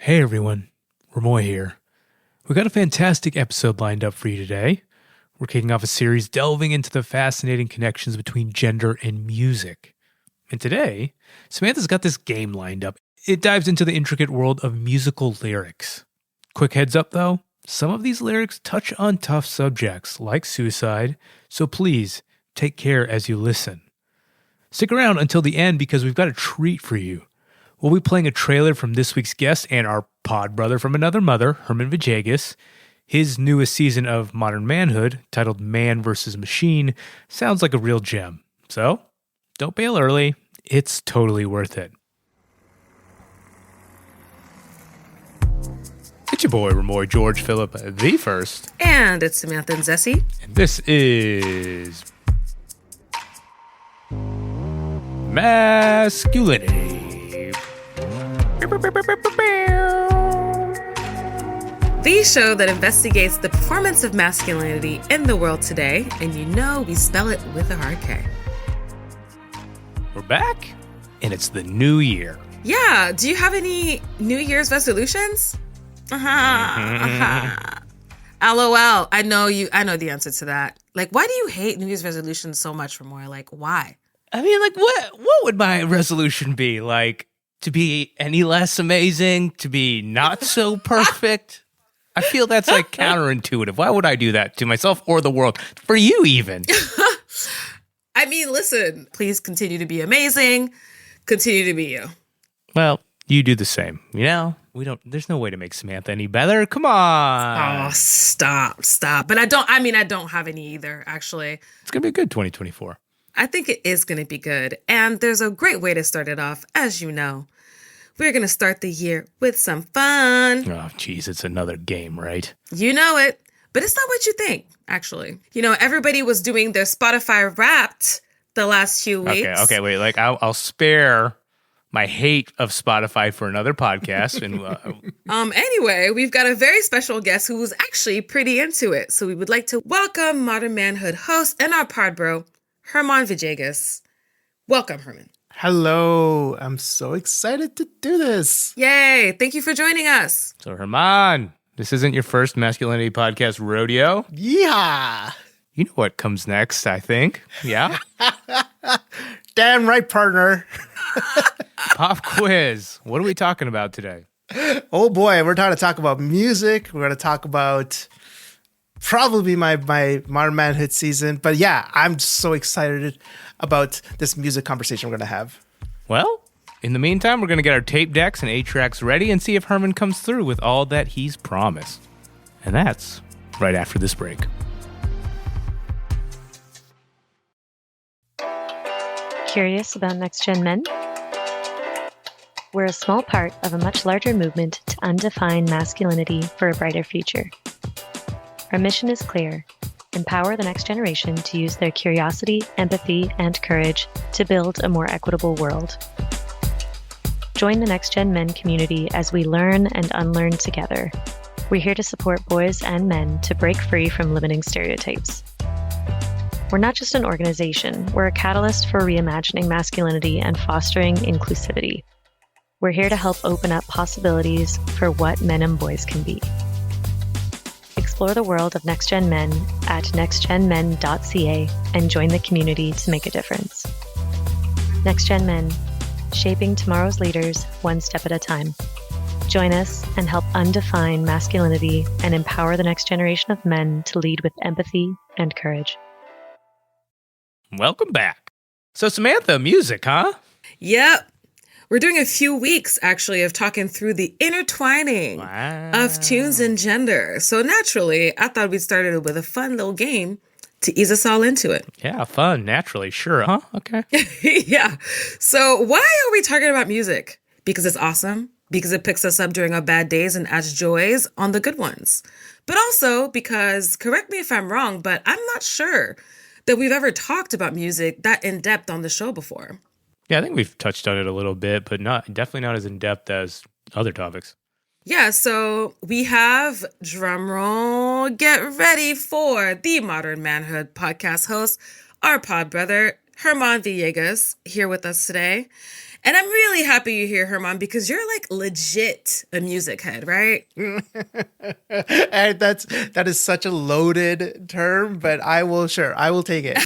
Hey everyone, Remoy here. We got a fantastic episode lined up for you today. We're kicking off a series delving into the fascinating connections between gender and music. And today, Samantha's got this game lined up. It dives into the intricate world of musical lyrics. Quick heads up though, some of these lyrics touch on tough subjects like suicide, so please take care as you listen. Stick around until the end because we've got a treat for you. We'll be playing a trailer from this week's guest and our pod brother from another mother, German and Remoy. His newest season of Modern Manhood, titled Man vs. Machine, sounds like a real gem. So, don't bail early. It's totally worth it. It's your boy, Remoy George Philip, the first. And it's Samantha and Zessie. And this is Masculinity. The show that investigates the performance of masculinity in the world today, and you know we spell it with a hard K. We're back, and it's the new year. Yeah, do you have any New Year's resolutions? LOL. I know the answer to that. Like, why do you hate New Year's resolutions so much, Remoy? Like, why? I mean, like, what would my resolution be? Like, to be any less amazing? To be not so perfect? I feel that's like counterintuitive. Why would I do that to myself or the world? For you, even. I mean, listen, please continue to be amazing. Continue to be you. Well, you do the same. You know, there's no way to make Samantha any better. Come on. Oh, stop. But I don't have any either, actually. It's going to be a good 2024. I think it is going to be good. And there's a great way to start it off, as you know. We're going to start the year with some fun. Oh, geez, it's another game, right? You know it. But it's not what you think, actually. You know, everybody was doing their Spotify Wrapped the last few weeks. Okay, wait. Like, I'll spare my hate of Spotify for another podcast. And Anyway, we've got a very special guest who was actually pretty into it. So we would like to welcome Modern Manhood host and our pod bro, German Villegas. Welcome, German. Hello. I'm so excited to do this. Yay. Thank you for joining us. So, German, this isn't your first masculinity podcast rodeo. Yeah. You know what comes next, I think. Yeah? Damn right, partner. Pop quiz. What are we talking about today? Oh boy, we're going to talk about music. We're going to talk about probably my Modern Manhood season. But yeah, I'm so excited about this music conversation we're going to have. Well, in the meantime, we're going to get our tape decks and 8-tracks ready and see if German comes through with all that he's promised. And that's right after this break. Curious about next-gen men? We're a small part of a much larger movement to undefine masculinity for a brighter future. Our mission is clear: empower the next generation to use their curiosity, empathy, and courage to build a more equitable world. Join the Next Gen Men community as we learn and unlearn together. We're here to support boys and men to break free from limiting stereotypes. We're not just an organization, we're a catalyst for reimagining masculinity and fostering inclusivity. We're here to help open up possibilities for what men and boys can be. Explore the world of Next Gen Men at nextgenmen.ca and join the community to make a difference. Next Gen Men, shaping tomorrow's leaders one step at a time. Join us and help undefine masculinity and empower the next generation of men to lead with empathy and courage. Welcome back. So, Samantha, music, huh? Yep. We're doing a few weeks, actually, of talking through the intertwining of tunes and gender. So naturally, I thought we'd start it with a fun little game to ease us all into it. Yeah, fun, naturally, sure, huh? Okay. Yeah. So why are we talking about music? Because it's awesome. Because it picks us up during our bad days and adds joys on the good ones. But also because, correct me if I'm wrong, but I'm not sure that we've ever talked about music that in depth on the show before. Yeah, I think we've touched on it a little bit, but definitely not as in-depth as other topics. Yeah, so we have, drumroll, get ready for the Modern Manhood podcast host, our pod brother, German Villegas, here with us today. And I'm really happy you're here, Herman, because you're like legit a music head, right? And that is such a loaded term, but I will take it.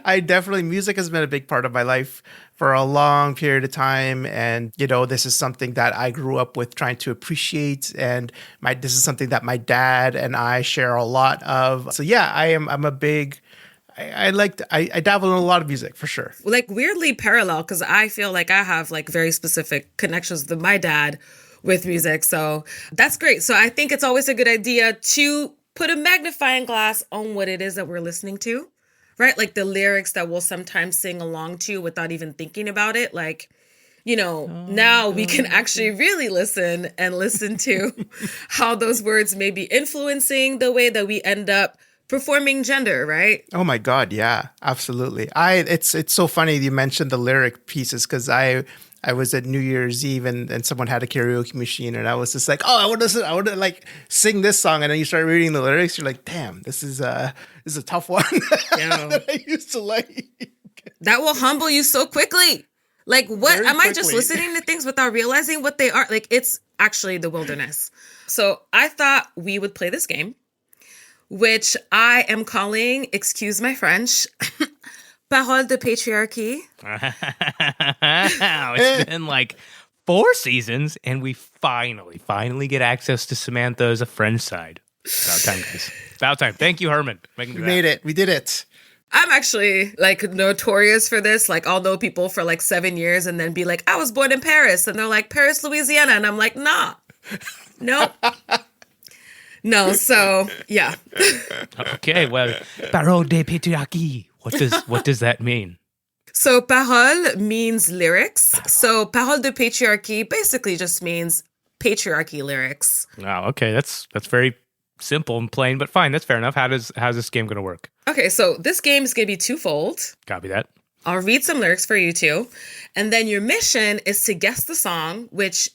I definitely, music has been a big part of my life for a long period of time. And, this is something that I grew up with trying to appreciate. And this is something that my dad and I share a lot of. So yeah, I'm a big, I dabble in a lot of music for sure. Like weirdly parallel, because I feel like I have like very specific connections with my dad with music. So that's great. So I think it's always a good idea to put a magnifying glass on what it is that we're listening to, right? Like the lyrics that we'll sometimes sing along to without even thinking about it. Like, now we can actually really listen to how those words may be influencing the way that we end up performing gender, right? Oh my God, yeah, absolutely. It's so funny you mentioned the lyric pieces because I was at New Year's Eve and someone had a karaoke machine and I was just like, oh, I want to like sing this song, and then you start reading the lyrics, you're like, damn, this is a tough one that I used to like. That will humble you so quickly. Like, what Very am I just quickly. listening to things without realizing what they are? Like, it's actually the wilderness. So I thought we would play this game, which I am calling, excuse my French, Parole de patriarchy. It's been like 4 seasons, and we finally get access to Samantha as a French side. About time, guys. About time. Thank you, Herman. We made it. We did it. I'm actually like notorious for this. Like I'll know people for like 7 years and then be like, I was born in Paris. And they're like, Paris, Louisiana. And I'm like, nah, nope. No, so yeah. Okay, well, parole de patriarchie. What does that mean? So parole means lyrics. So parole de patriarchie basically just means patriarchy lyrics. Oh, okay, that's very simple and plain, but fine, that's fair enough. How's this game going to work? Okay, so this game is going to be twofold. Copy that. I'll read some lyrics for you two. And then your mission is to guess the song, which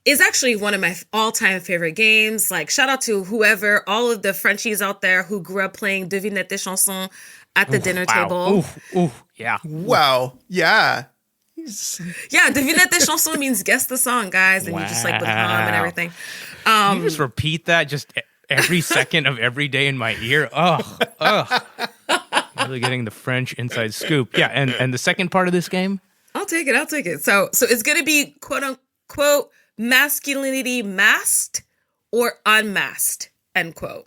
is actually one of my all-time favorite games. Like, shout out to whoever, all of the Frenchies out there who grew up playing Devinette des chansons at the dinner table. Ooh, yeah. Wow. Yeah. Yeah, Devinette des chansons means guess the song, guys. And you just like would hum and everything. Can you just repeat that just every second of every day in my ear? Ugh. Really getting the French inside scoop. Yeah, and the second part of this game? I'll take it. So it's going to be quote unquote masculinity masked or unmasked, end quote.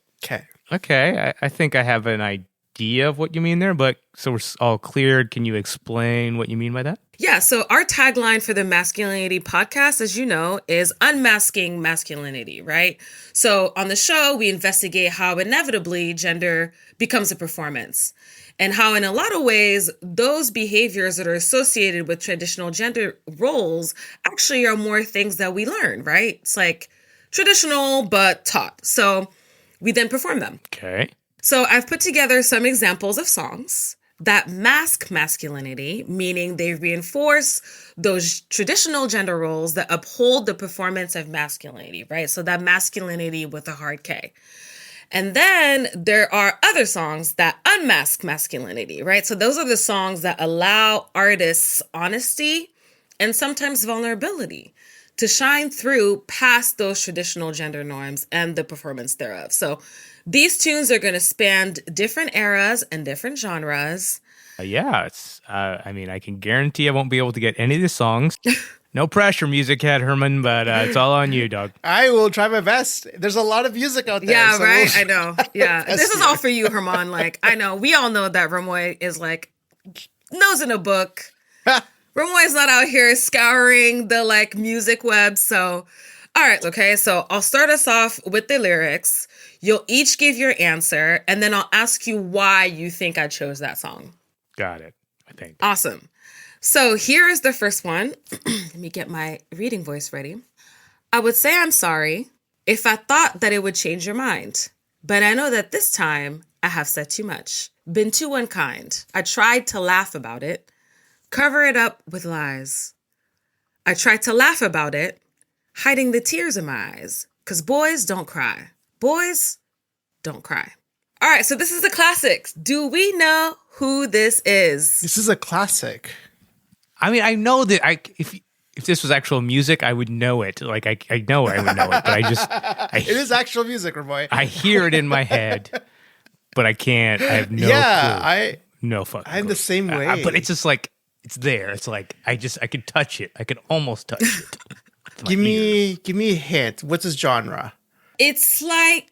Okay. I think I have an idea of what you mean there, but so we're all cleared. Can you explain what you mean by that? Yeah, so our tagline for the Masculinity podcast, as you know, is Unmasking Masculinity, right? So on the show, we investigate how inevitably gender becomes a performance and how in a lot of ways, those behaviors that are associated with traditional gender roles actually are more things that we learn, right? It's like traditional, but taught. So we then perform them. Okay. So I've put together some examples of songs that mask masculinity, meaning they reinforce those traditional gender roles that uphold the performance of masculinity, right? So that masculinity with a hard K. And then there are other songs that unmask masculinity, right? So those are the songs that allow artists honesty and sometimes vulnerability to shine through past those traditional gender norms and the performance thereof. So these tunes are going to span different eras and different genres. Yeah, it's. I can guarantee I won't be able to get any of the songs. No pressure, music head Herman, but it's all on you, dog. I will try my best. There's a lot of music out there. Yeah, so right? we'll I know. Yeah. This is all for you, Herman. Like, I know. We all know that Remoy is like nose in a book. Remoy's not out here scouring the like music web. So, all right. Okay. So I'll start us off with the lyrics. You'll each give your answer, and then I'll ask you why you think I chose that song. Got it, I think. Awesome. So here is the first one. Let me get my reading voice ready. I would say I'm sorry if I thought that it would change your mind, but I know that this time I have said too much, been too unkind. I tried to laugh about it, cover it up with lies. I tried to laugh about it, hiding the tears in my eyes, because boys don't cry. Boys don't cry. All right, so this is the classics. Do we know who this is? This is a classic. I mean, I know that if this was actual music, I would know it. Like I know I would know it, but it is actual music, Remoy. I hear it in my head, but I can't. I have no clue. No fucking I'm clue. the same way. But it's just like it's there. It's like I can touch it. I can almost touch it. Give me a hint. What's his genre? It's like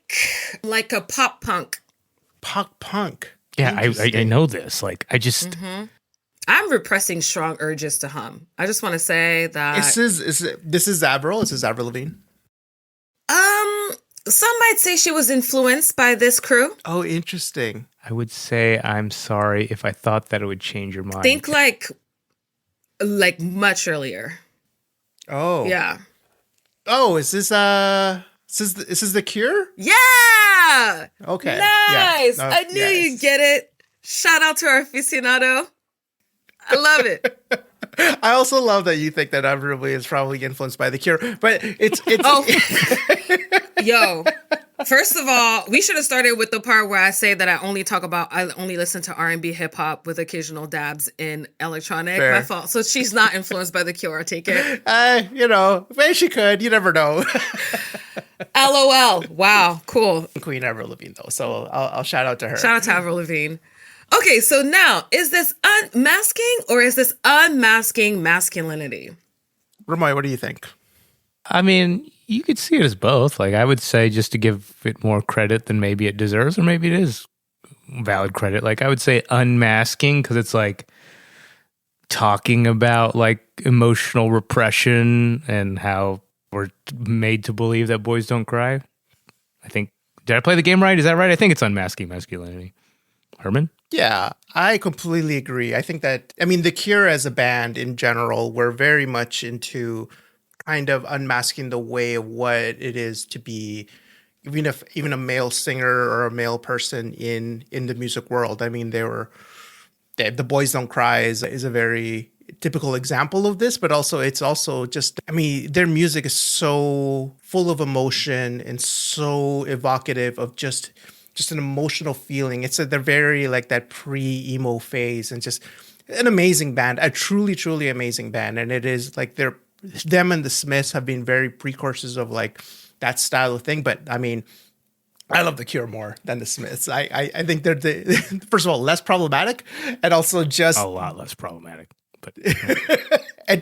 a pop punk. Pop punk. Yeah, I know this. Like I just I'm repressing strong urges to hum. I just want to say that this is Avril. This is Avril Lavigne. Some might say she was influenced by this crew. Oh, interesting. I would say I'm sorry if I thought that it would change your mind. Think like much earlier. Oh. Yeah. Oh, is this The Cure? Yeah. Okay. Nice. Yeah. I knew you'd get it. Shout out to our aficionado. I love it. I also love that you think that Avril Lavigne is probably influenced by The Cure, but it's Yo. First of all, we should have started with the part where I say that I only listen to R&B, hip hop with occasional dabs in electronic. Fair. My fault. So she's not influenced by The Cure. I take it. Maybe she could. You never know. LOL. Wow. Cool. Queen Avril Lavigne, though. So I'll shout out to her. Shout out to Avril Lavigne. Okay, so now, is this unmasking or is this unmasking masculinity? Remoy, what do you think? I mean, you could see it as both. Like I would say, just to give it more credit than maybe it deserves, or maybe it is valid credit. Like I would say unmasking because it's like talking about like emotional repression and how we're made to believe that boys don't cry. I think, did I play the game right? Is that right? I think it's unmasking masculinity. Herman? Yeah, I completely agree. I think that, The Cure as a band in general, we're very much into kind of unmasking the way of what it is to be even a male singer or a male person in the music world. The Boys Don't Cry is a very typical example of this, but also it's also just, their music is so full of emotion and so evocative of just an emotional feeling. They're very like that pre-emo phase, and just an amazing band, a truly, truly amazing band. And it is like them and the Smiths have been very precursors of like that style of thing. But I love The Cure more than the Smiths. I think they're first of all, less problematic, and also just a lot less problematic. But and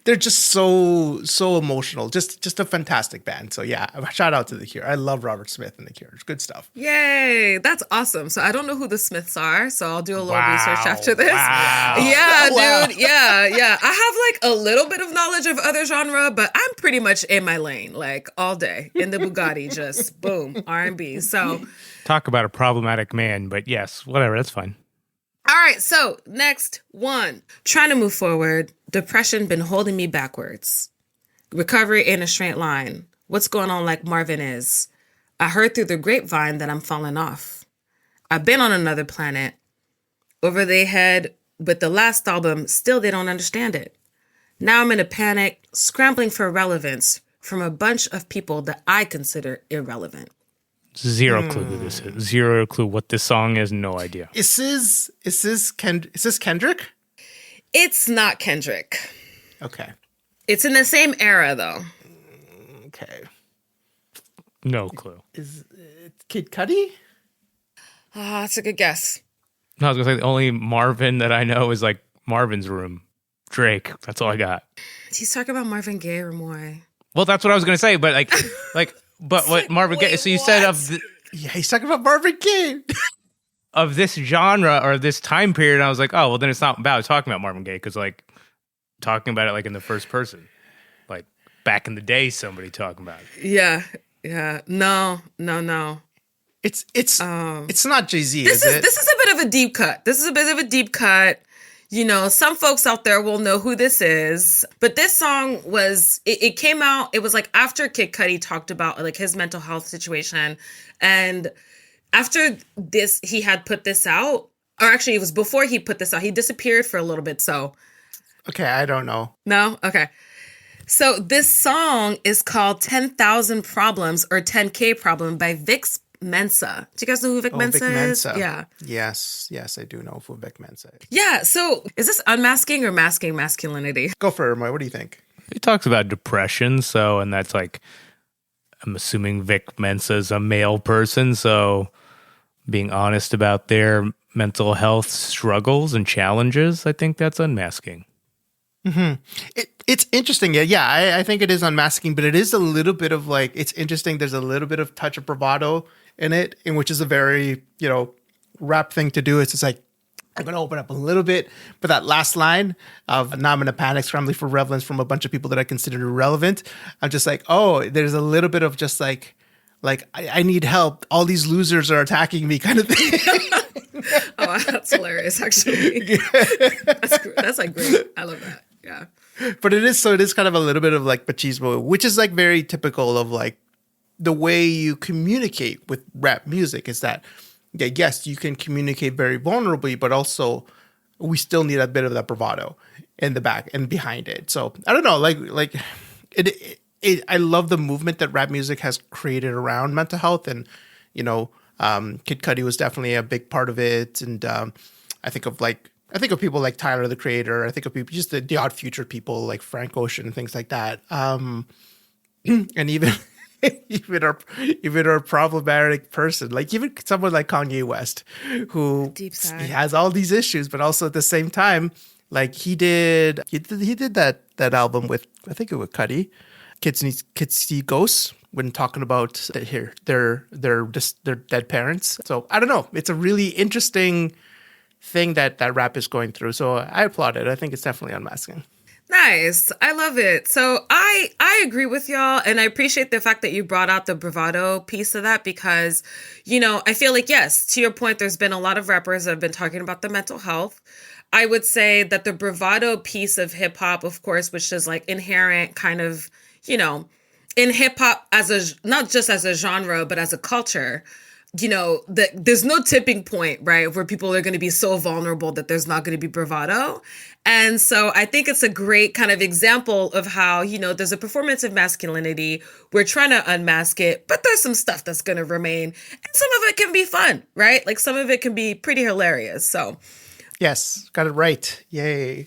they're just so emotional. Just a fantastic band. So yeah, shout out to The Cure. I love Robert Smith and The Cure. It's good stuff. Yay, that's awesome. So I don't know who the Smiths are, so I'll do a little research after this. Wow. Yeah, Wow. dude. Yeah. I have like a little bit of knowledge of other genre, but I'm pretty much in my lane, like all day in the Bugatti, just boom, R&B. So talk about a problematic man, but yes, whatever, that's fine. all right, so next one. Trying to move forward. Depression been holding me backwards. Recovery ain't a straight line. What's going on like Marvin is? I heard through the grapevine that I'm falling off. I've been on another planet. Over their head with the last album, still they don't understand it. Now I'm in a panic, scrambling for relevance from a bunch of people that I consider irrelevant. Zero clue who this is. Zero clue what this song is. No idea. Is this Kendrick? It's not Kendrick. Okay. It's in the same era, though. Okay. No clue. Is it Kid Cudi? That's a good guess. No, I was gonna say the only Marvin that I know is like Marvin's Room. Drake. That's all I got. He's talking about Marvin Gaye or Moy. Well, that's what I was gonna say, but but what Marvin Gaye? So you said Yeah, he's talking about Marvin Gaye. of this genre or this time period. And I was like, oh, well, then it's not about talking about Marvin Gaye because like talking about it like in the first person, like back in the day, somebody talking about it. Yeah. No. It's not Jay-Z, This is it? is a bit of a deep cut. You know, some folks out there will know who this is, but this song it came out, it was like after Kid Cudi talked about like his mental health situation. And after this, he had put this out, or actually it was before he put this out, he disappeared for a little bit. So. Okay, I don't know. No? Okay. So this song is called 10,000 Problems or 10K Problem by Mensa. Do you guys know who Vic Oh, Mensa Vic is? Mensa. Yeah. Yes, I do know who Vic Mensa is. Yeah. So is this unmasking or masking masculinity? Go for it, Roy. What do you think? He talks about depression, so, and that's like, I'm assuming Vic Mensa is a male person, so being honest about their mental health struggles and challenges, I think that's unmasking. It's interesting. Yeah, I think it is unmasking, but it is a little bit of like, it's interesting. There's a little bit of touch of bravado in it, in which is a very, rap thing to do. It's just like, I'm going to open up a little bit, but that last line of now I'm in a panic, scrambling for relevance from a bunch of people that I consider irrelevant. I'm just like, oh, there's a little bit of just like I need help. All these losers are attacking me kind of thing. Oh, that's hilarious, actually. That's like great. I love that. Yeah. But it is kind of a little bit of like machismo, which is like very typical of like the way you communicate with rap music is that, yeah, yes, you can communicate very vulnerably, but also we still need a bit of that bravado in the back and behind it. So I don't know, like I love the movement that rap music has created around mental health, and Kid Cudi was definitely a big part of it. And I think of people like Tyler the Creator. I think of people just the Odd Future people like Frank Ocean and things like that. And even even our problematic person, like even someone like Kanye West, who Deep side. he has all these issues, but also at the same time, like he did that album with, I think it was Cudi, Kids See Ghosts, when talking about their dead parents. So I don't know. It's a really interesting thing that rap is going through. So I applaud it. I think it's definitely unmasking. Nice. I love it. So I agree with y'all, and I appreciate the fact that you brought out the bravado piece of that, because, I feel like, yes, to your point, there's been a lot of rappers that have been talking about the mental health. I would say that the bravado piece of hip hop, of course, which is like inherent kind of, in hip hop not just as a genre, but as a culture, there's no tipping point, right, where people are going to be so vulnerable that there's not going to be bravado. And so I think it's a great kind of example of how, there's a performance of masculinity. We're trying to unmask it, but there's some stuff that's going to remain. And some of it can be fun, right? Like some of it can be pretty hilarious. So yes, got it right. Yay.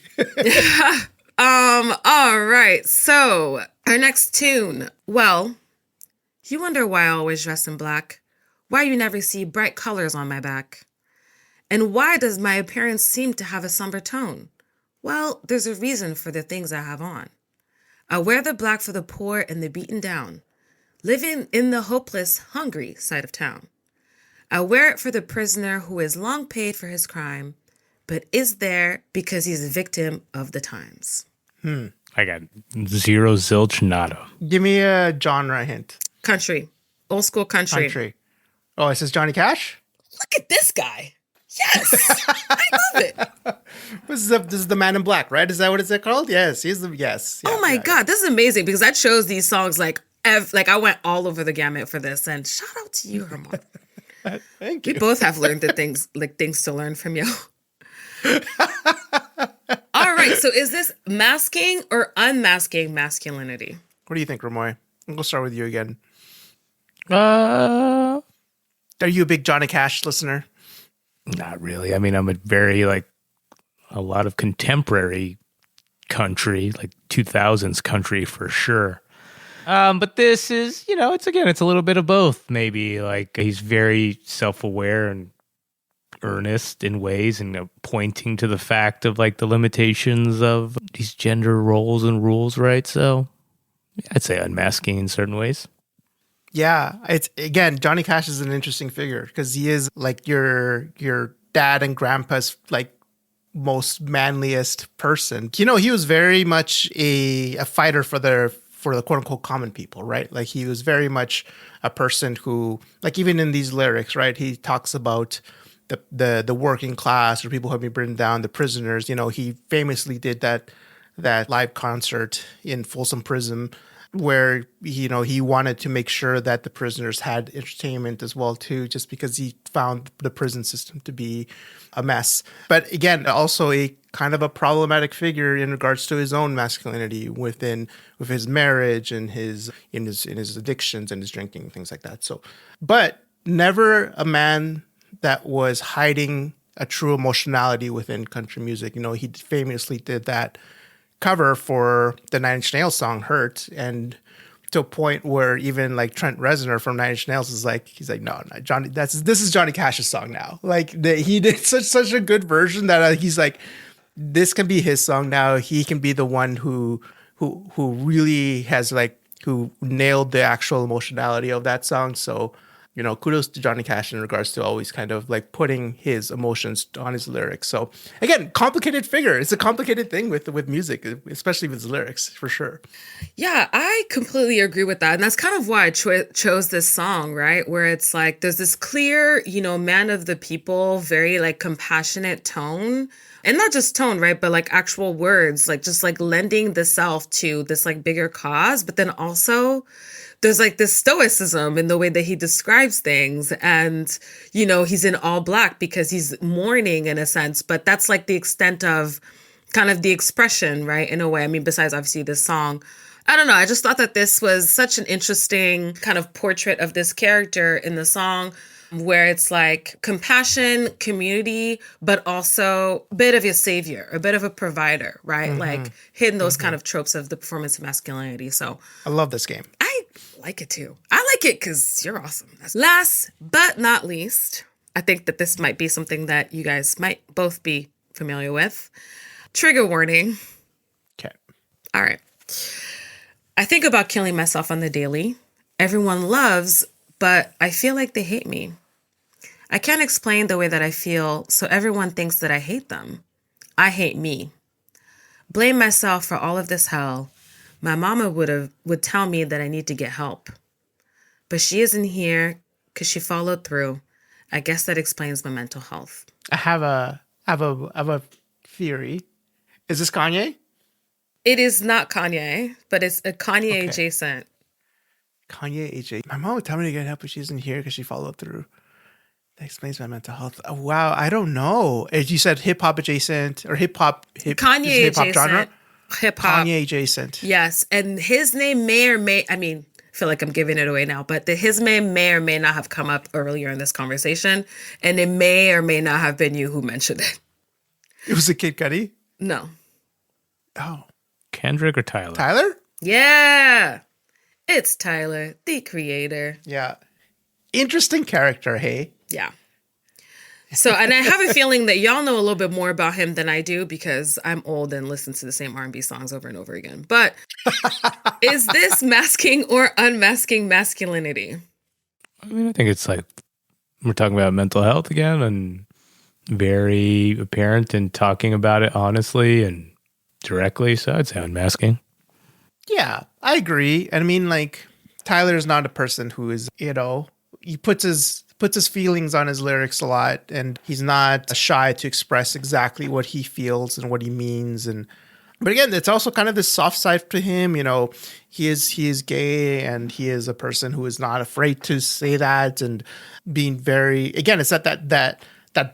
All right. So our next tune. Well, you wonder why I always dress in black, why you never see bright colors on my back, and why does my appearance seem to have a somber tone? Well, there's a reason for the things I have on. I wear the black for the poor and the beaten down, living in the hopeless, hungry side of town. I wear it for the prisoner who is long paid for his crime, but is there because he's a victim of the times. I got zero, zilch, nada. Give me a genre hint. Country. Old school country. Country. Oh, it says Johnny Cash? Look at this guy. Yes. I love it. This is the Man in Black, right? Is that what it's called? Yes, he's the yes. Oh my God, this is amazing, because I chose these songs like I went all over the gamut for this, and shout out to you, Herman. Thank you. We both have learned things to learn from you. All right, so is this masking or unmasking masculinity? What do you think, Remoy? We'll start with you again. Not Are you a big Johnny Cash listener? really. I mean, I'm a lot of contemporary country, like 2000s country for sure. But this is, it's a little bit of both, maybe. Like he's very self-aware and earnest in ways, and pointing to the fact of like the limitations of these gender roles and rules, right? So I'd say unmasking in certain ways. Yeah, it's again, Johnny Cash is an interesting figure because he is like your dad and grandpa's like most manliest person. He was very much a fighter for the quote unquote common people, right? Like he was very much a person who, like even in these lyrics, right? He talks about the working class or people who have been written down, the prisoners. He famously did that live concert in Folsom Prison where he wanted to make sure that the prisoners had entertainment as well too, just because he found the prison system to be a mess. But again, also a kind of a problematic figure in regards to his own masculinity with his marriage and his addictions and his drinking and things like that. So, but never a man that was hiding a true emotionality within country music. You know, he famously did that cover for the Nine Inch Nails song "Hurt," and to a point where even like Trent Reznor from Nine Inch Nails is like, he's like, no, Johnny, this is Johnny Cash's song now. Like he did such a good version that he's like, this can be his song now. He can be the one who really has like, who nailed the actual emotionality of that song. So, you know, kudos to Johnny Cash in regards to always kind of like putting his emotions on his lyrics. So again, complicated figure. It's a complicated thing with music, especially with his lyrics, for sure. Yeah, I completely agree with that. And that's kind of why I chose this song, right? Where it's like, there's this clear, you know, man of the people, very like compassionate tone. And not just tone, right? But like actual words, like just like lending the self to this like bigger cause. But then also there's like this stoicism in the way that he describes things. And, you know, he's in all black because he's mourning in a sense, but that's like the extent of kind of the expression, right? In a way, I mean, besides obviously this song, I don't know. I just thought that this was such an interesting kind of portrait of this character in the song, where it's like compassion, community, but also a bit of a savior, a bit of a provider, right? Like hitting those kind of tropes of the performance of masculinity. So I love this game. I like it too. I like it because you're awesome. Last but not least, I think that this might be something that you guys might both be familiar with. Trigger warning. Okay. All right. I think about killing myself on the daily. Everyone loves, but I feel like they hate me. I can't explain the way that I feel, so everyone thinks that I hate them. I hate me. Blame myself for all of this hell. My mama would tell me that I need to get help. But she isn't here because she followed through. I guess that explains my mental health. I have a theory. Is this Kanye? It is not Kanye, but it's a Kanye adjacent. Kanye AJ. My mom would tell me to get help, but she isn't here because she followed through. That explains my mental health. Oh, wow, I don't know. You said hip hop adjacent or hip hop. Kanye adjacent. Genre? Hip hop. Kanye adjacent. Yes, and his name may or may. I mean, I feel like I'm giving it away now, but his name may or may not have come up earlier in this conversation, and it may or may not have been you who mentioned it. It was a Kid Cudi? No. Oh. Kendrick or Tyler? Tyler? Yeah. It's Tyler, the creator. Yeah. Interesting character, hey? Yeah. So, and I have a feeling that y'all know a little bit more about him than I do because I'm old and listen to the same R&B songs over and over again. But is this masking or unmasking masculinity? I mean, I think it's like we're talking about mental health again and very apparent and talking about it honestly and directly. So I'd say unmasking. Yeah, I agree. I mean, like, Tyler's not a person who is, you know, he puts his feelings on his lyrics a lot, and he's not shy to express exactly what he feels and what he means. But again, it's also kind of this soft side to him. You know, he is gay, and he is a person who is not afraid to say that, and being very, again, it's that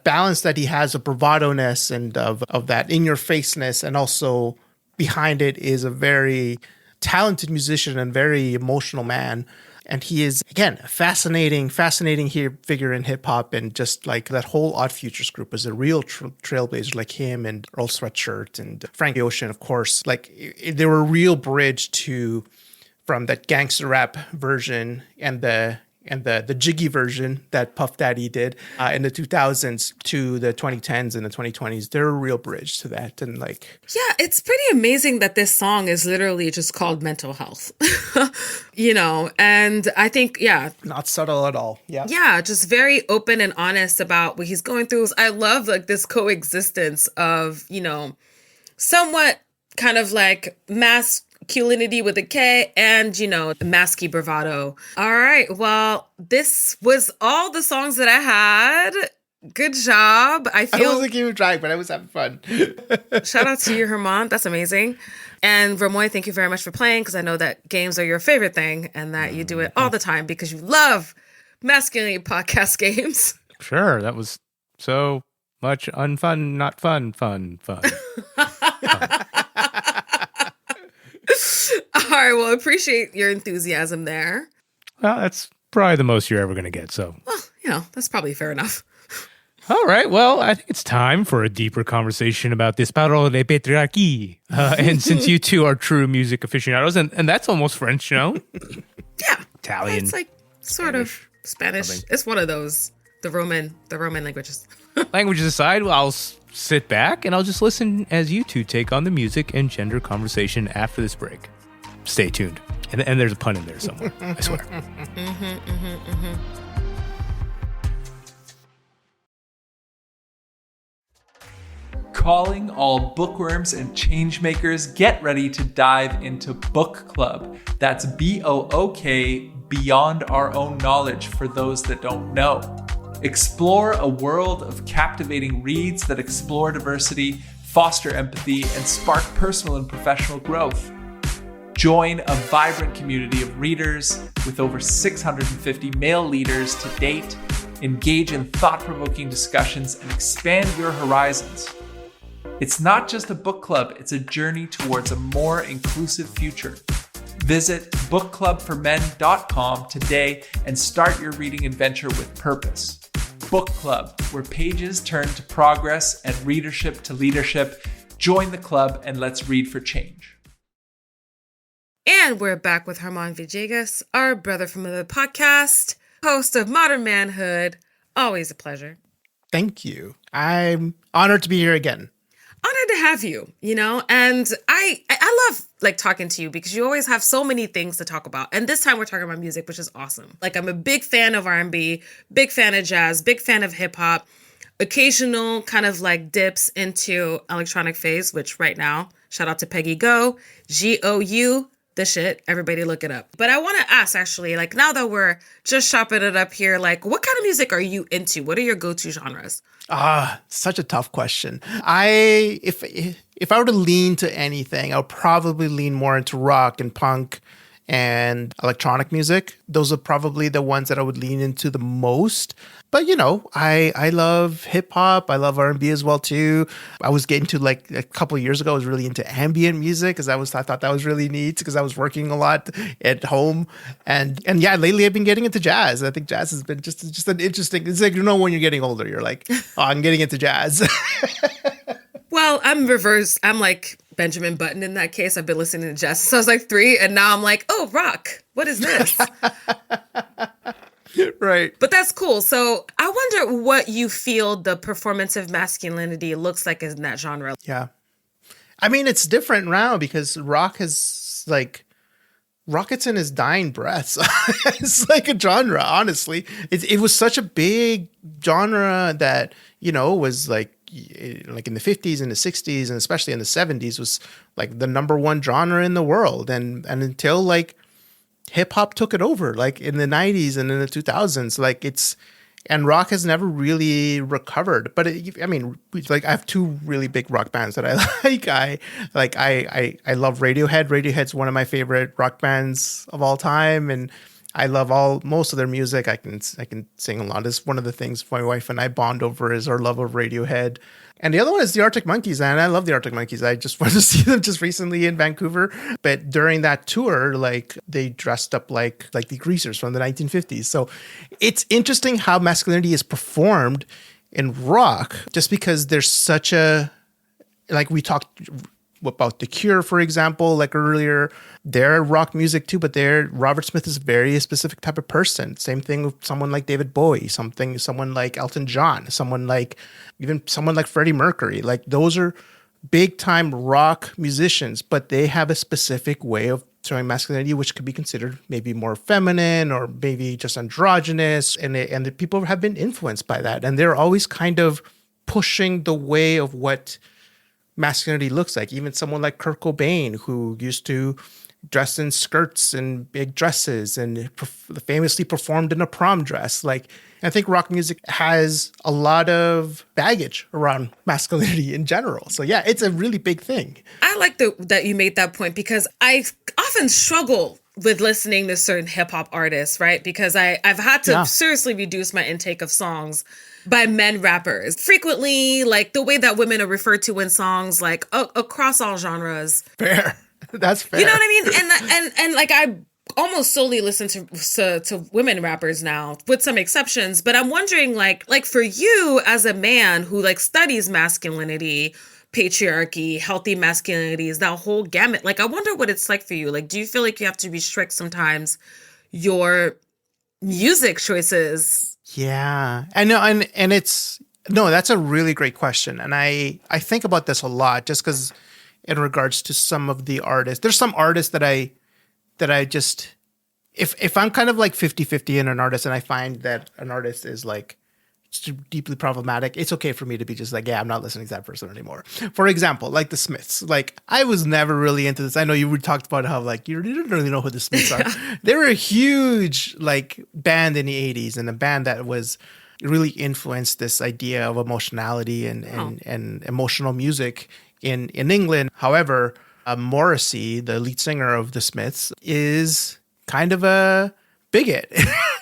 balance that he has of bravado-ness and of that in-your-faceness, and also behind it is a very talented musician and very emotional man. And he is, again, a fascinating figure in hip hop, and just like that whole Odd Futures group is a real trailblazer, like him and Earl Sweatshirt and Frank Ocean, of course. Like they were a real bridge from that gangster rap version and the jiggy version that Puff Daddy did in the 2000s to the 2010s and the 2020s. They're a real bridge to that. And like, yeah, it's pretty amazing that this song is literally just called Mental Health, you know, and I think, yeah. Not subtle at all. Yeah. Yeah. Just very open and honest about what he's going through. I love like this coexistence of, you know, somewhat kind of like masculinity with a K and, you know, masky bravado. All right. Well, this was all the songs that I had. Good job. I wasn't keeping track, but I was having fun. Shout out to you, Herman. That's amazing. And Remoy, thank you very much for playing, because I know that games are your favorite thing and that you do it all the time because you love masculinity podcast games. Sure. That was so much unfun, not fun. All right. Well, appreciate your enthusiasm there. Well, that's probably the most you're ever going to get. So, well, that's probably fair enough. All right. Well, I think it's time for a deeper conversation about this parole de patriarchie. And since you two are true music aficionados, and that's almost French, Yeah. Italian. It's like sort of Spanish. something. It's one of those, the Roman languages. Languages aside, well, I'll sit back and I'll just listen as you two take on the music and gender conversation after this break. Stay tuned. And there's a pun in there somewhere, I swear. Calling all bookworms and changemakers, get ready to dive into Book Club. That's BOOK, beyond our own knowledge for those that don't know. Explore a world of captivating reads that explore diversity, foster empathy, and spark personal and professional growth. Join a vibrant community of readers with over 650 male leaders to date. Engage in thought-provoking discussions and expand your horizons. It's not just a book club, it's a journey towards a more inclusive future. Visit bookclubformen.com today and start your reading adventure with purpose. Book Club, where pages turn to progress and readership to leadership. Join the club and let's read for change. And we're back with Herman Villegas, our brother from the podcast, host of Modern Manhood. Always a pleasure. Thank you. I'm honored to be here again. Honored to have you, and I love talking to you because you always have so many things to talk about. And this time we're talking about music, which is awesome. I'm a big fan of R&B, big fan of jazz, big fan of hip hop, occasional kind of dips into electronic phase, which right now, shout out to Peggy Go, Gou, the shit. Everybody look it up. But I want to ask actually, now that we're just chopping it up here, what kind of music are you into? What are your go-to genres? Such a tough question. If I were to lean to anything, I would probably lean more into rock and punk and electronic music. Those are probably the ones that I would lean into the most. But I love hip hop. I love R&B as well too. I was getting to a couple of years ago, I was really into ambient music because I thought that was really neat because I was working a lot at home. And yeah, lately I've been getting into jazz. I think jazz has been just an interesting. It's when you're getting older, you're like, oh, I'm getting into jazz. Well, I'm reverse. I'm like Benjamin Button in that case. I've been listening to jazz since I was 3, and now I'm like, oh, rock. What is this? Right. But that's cool. So I wonder what you feel the performative masculinity looks like in that genre. Yeah. I mean, it's different now because rock has rockets in his dying breaths. It's like a genre, honestly. It was such a big genre that, was in the 50s and the 60s and especially in the 70s was the number one genre in the world. And until hip hop took it over, in the 90s and in the 2000s, and rock has never really recovered. But I have 2 really big rock bands that I like. I love Radiohead. Radiohead's one of my favorite rock bands of all time, and I love most of their music. I can sing a lot. It's one of the things my wife and I bond over is our love of Radiohead. And the other one is the Arctic Monkeys, and I love the Arctic Monkeys. I just went to see them just recently in Vancouver. But during that tour, they dressed up like the Greasers from the 1950s. So it's interesting how masculinity is performed in rock, just because there's such a we talked about The Cure, for example, earlier. They're rock music too, but Robert Smith is a very specific type of person. Same thing with someone like David Bowie, someone like Elton John, someone like Freddie Mercury. Those are big time rock musicians, but they have a specific way of showing masculinity, which could be considered maybe more feminine or maybe just androgynous. And the people have been influenced by that. And they're always kind of pushing the way of what masculinity looks like. Even someone like Kurt Cobain, who used to dress in skirts and big dresses and famously performed in a prom dress. I think rock music has a lot of baggage around masculinity in general. So yeah, it's a really big thing. I like that you made that point because I often struggle with listening to certain hip hop artists, right? Because I've had to seriously reduce my intake of songs by men rappers. Frequently, the way that women are referred to in songs, across all genres. Fair. That's fair. You know what I mean? And I almost solely listen to women rappers now, with some exceptions. But I'm wondering, like for you as a man who like studies masculinity, patriarchy, healthy masculinities, that whole gamut. Like, I wonder what it's like for you. Like, do you feel like you have to restrict sometimes your music choices? Yeah, I know, and it's no, that's a really great question, and I think about this a lot just because in regards to some of the artists, there's some artists that I just if I'm kind of like 50-50 in an artist and I find that an artist is like deeply problematic, it's okay for me to be just like, yeah, I'm not listening to that person anymore. For example, like the Smiths. Like, I was never really into this. I know you talked about how like you didn't really know who the Smiths are. They were a huge like band in the 80s, and a band that was really influenced this idea of emotionality and emotional music in England. However, Morrissey, the lead singer of the Smiths, is kind of a bigot.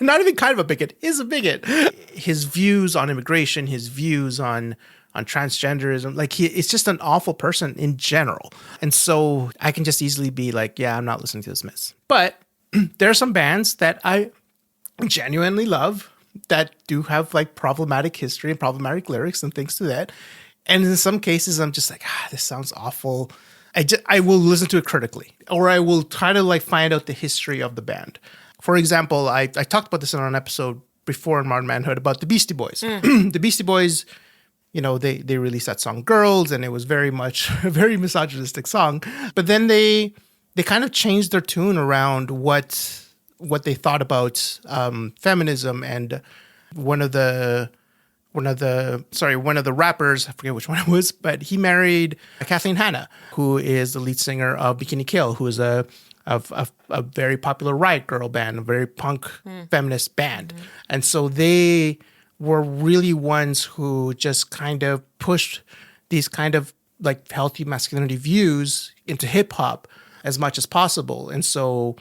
Not even kind of a bigot, is a bigot. His views on immigration, his views on transgenderism, like it's just an awful person in general. And so I can just easily be like, yeah, I'm not listening to the Smiths. But there are some bands that I genuinely love that do have like problematic history and problematic lyrics and things to that. And in some cases, I'm just like, this sounds awful. I will listen to it critically, or I will try to like find out the history of the band. For example, I talked about this in an episode before in Modern Manhood about the Beastie Boys. The Beastie Boys, you know, they released that song Girls, and it was very much a very misogynistic song. But then they kind of changed their tune around what they thought about feminism. And one of the rappers, I forget which one it was, but he married Kathleen Hanna, who is the lead singer of Bikini Kill, who is a very popular riot girl band, a very punk feminist band. And so they were really ones who just kind of pushed these kind of like healthy masculinity views into hip hop as much as possible. And so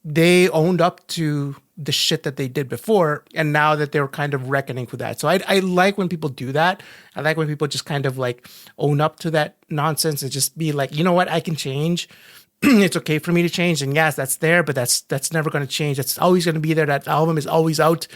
they owned up to the shit that they did before, and now that they're kind of reckoning with that. So I like when people do that. I like when people just kind of like own up to that nonsense and just be like, you know what, I can change. It's okay for me to change. And yes, that's there, but that's never going to change. It's always going to be there. That album is always out,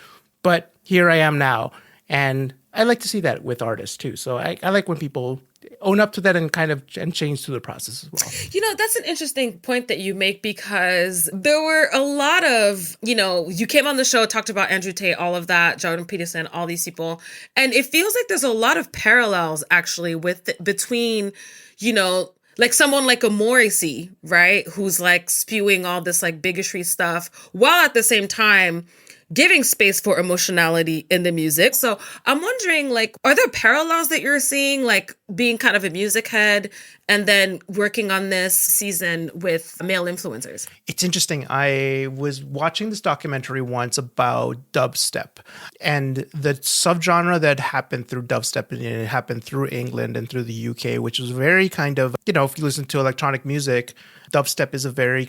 but here I am now. And I like to see that with artists too. So I like when people own up to that and kind of change through the process as well. You know, that's an interesting point that you make, because there were a lot of, you know, you came on the show, talked about Andrew Tate, all of that, Jordan Peterson, all these people. And it feels like there's a lot of parallels actually between, you know, like someone like a Morrissey, right? Who's like spewing all this like bigotry stuff while at the same time giving space for emotionality in the music. So I'm wondering, like, are there parallels that you're seeing, like being kind of a music head and then working on this season with male influencers? It's interesting. I was watching this documentary once about dubstep, and the subgenre that happened through dubstep, and it happened through England and through the UK, which was very kind of, you know, if you listen to electronic music, dubstep is a very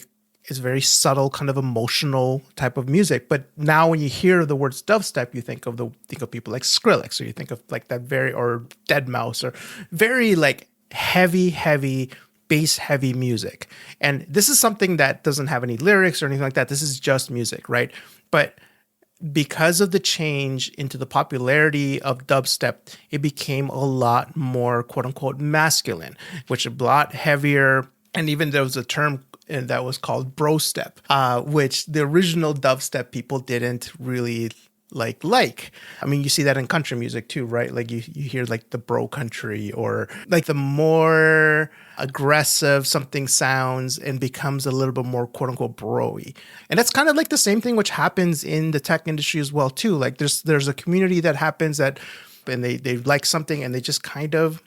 subtle, kind of emotional type of music. But now when you hear the words dubstep, you think of people like Skrillex, or you think of like that or Deadmau5, or very like heavy bass heavy music. And this is something that doesn't have any lyrics or anything like that. This is just music, right? But because of the change into the popularity of dubstep, it became a lot more quote unquote masculine, which is a lot heavier. And even there was a term and that was called bro step, which the original dubstep people didn't really like. I mean, you see that in country music too, right? Like you hear like the bro country, or like the more aggressive something sounds and becomes a little bit more quote unquote bro-y. And that's kind of like the same thing which happens in the tech industry as well too. Like there's a community that happens that, and they like something and they just kind of,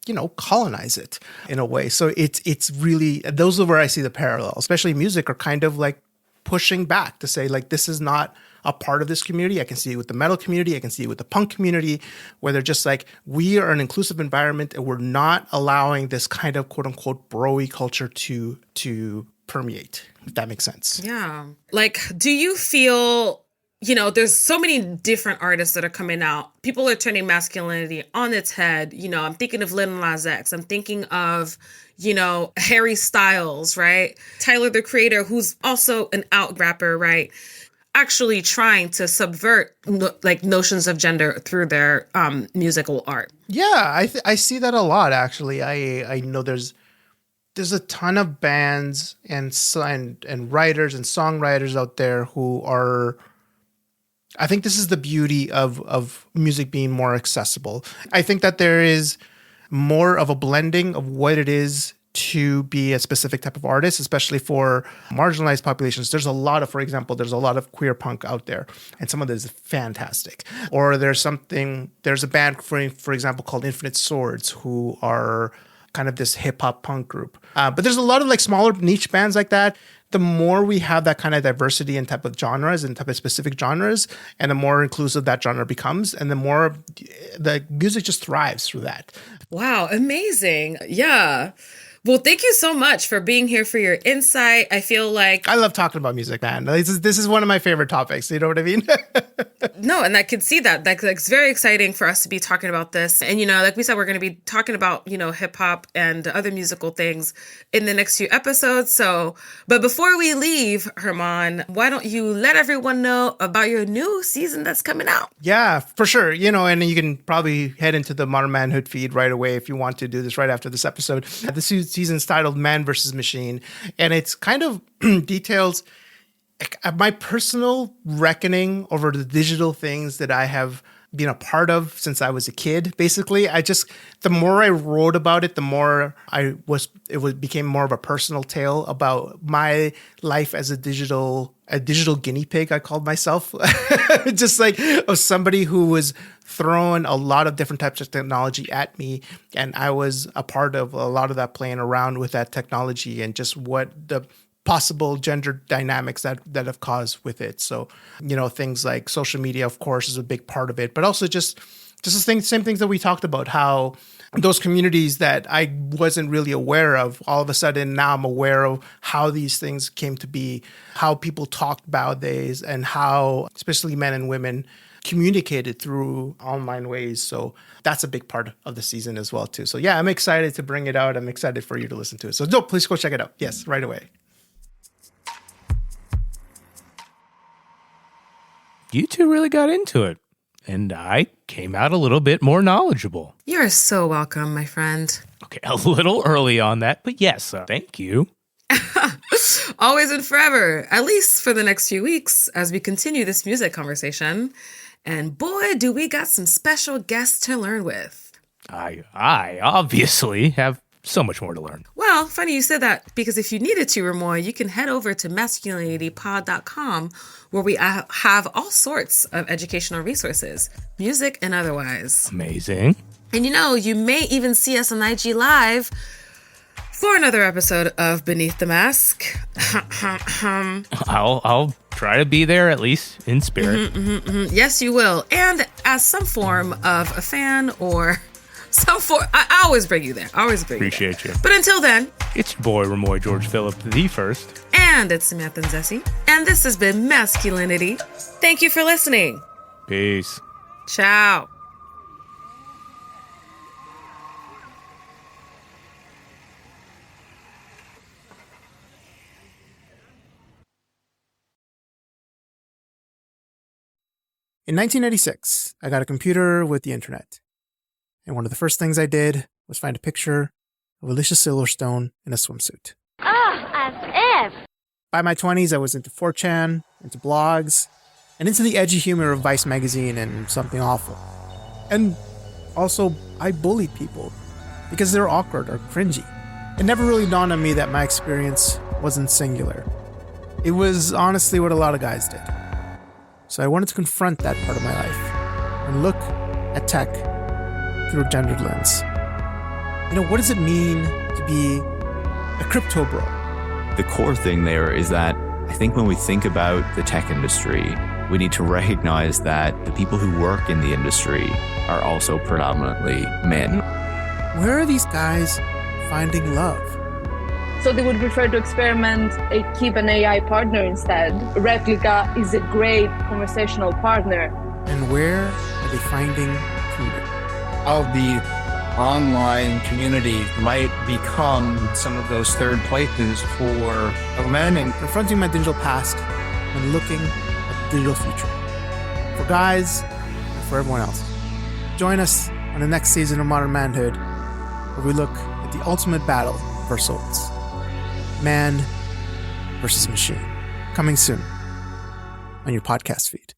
you know, colonize it in a way. So it's really, those are where I see the parallel, especially music, are kind of like pushing back to say like, this is not a part of this community. I can see it with the metal community. I can see it with the punk community, where they're just like, we are an inclusive environment and we're not allowing this kind of quote unquote bro-y culture to permeate, if that makes sense. Yeah. Like, do you feel there's so many different artists that are coming out. People are turning masculinity on its head. I'm thinking of Lil Nas X. I'm thinking of, Harry Styles, right? Tyler, the Creator, who's also an out rapper, right? Actually trying to subvert notions of gender through their musical art. Yeah, I see that a lot, actually. I know there's a ton of bands and writers and songwriters out there who are, I think this is the beauty of music being more accessible. I think that there is more of a blending of what it is to be a specific type of artist, especially for marginalized populations. For example, there's a lot of queer punk out there, and some of this is fantastic. Or there's a band, for example, called Infinite Swords, who are kind of this hip hop punk group. But there's a lot of smaller niche bands like that. The more we have that kind of diversity in type of genres and type of specific genres, and the more inclusive that genre becomes, and the more the music just thrives through that. Wow, amazing. Yeah. Well, thank you so much for being here for your insight. I feel like I love talking about music, man. This is one of my favorite topics. You know what I mean? No, and I could see that. It's very exciting for us to be talking about this. And, like we said, we're going to be talking about, hip hop and other musical things in the next few episodes. But before we leave, Herman, why don't you let everyone know about your new season that's coming out? Yeah, for sure. And you can probably head into the Modern Manhood feed right away if you want to do this right after this episode. This season's titled Man versus Machine, and it's kind of details my personal reckoning over the digital things that I have been a part of since I was a kid. Basically, the more I wrote about it, the more it became more of a personal tale about my life as a digital guinea pig, I called myself. Just of somebody who was throwing a lot of different types of technology at me, and I was a part of a lot of that, playing around with that technology and just what the possible gender dynamics that have caused with it. So, things like social media, of course, is a big part of it, but also just the same things that we talked about, how those communities that I wasn't really aware of, all of a sudden now I'm aware of how these things came to be, how people talked nowadays, and how especially men and women communicated through online ways. So that's a big part of the season as well, too. So yeah, I'm excited to bring it out. I'm excited for you to listen to it. So please go check it out. Yes, right away. You two really got into it, and I came out a little bit more knowledgeable. You're so welcome, my friend. Okay, a little early on that, but yes, thank you. Always and forever, at least for the next few weeks as we continue this music conversation. And boy, do we got some special guests to learn with. I obviously have so much more to learn. Well, funny you said that, because if you needed to, Remoy, you can head over to masculinitypod.com, where we have all sorts of educational resources, music and otherwise. Amazing. And you may even see us on IG Live for another episode of Beneath the Mask. I'll try to be there, at least in spirit. Yes, you will. And as some form of a fan or some form, I always bring you there. Appreciate you. But until then, it's your boy, Remoy George Phillip, the first. And it's Samantha and Zessie. And this has been Masculinity. Thank you for listening. Peace. Ciao. In 1996, I got a computer with the internet. And one of the first things I did was find a picture of Alicia Silverstone in a swimsuit. As if! By my 20s, I was into 4chan, into blogs, and into the edgy humor of Vice magazine and Something Awful. And also, I bullied people because they were awkward or cringy. It never really dawned on me that my experience wasn't singular. It was honestly what a lot of guys did. So I wanted to confront that part of my life and look at tech through a gendered lens. What does it mean to be a crypto bro? The core thing there is that I think when we think about the tech industry, we need to recognize that the people who work in the industry are also predominantly men. Where are these guys finding love? So they would prefer to experiment, keep an AI partner instead. Replica is a great conversational partner. And where are they finding freedom? How the online community might become some of those third places for men and Confronting my digital past and looking at the digital future. For guys and for everyone else. Join us on the next season of Modern Manhood, where we look at the ultimate battle of our souls. Man versus machine. Coming soon on your podcast feed.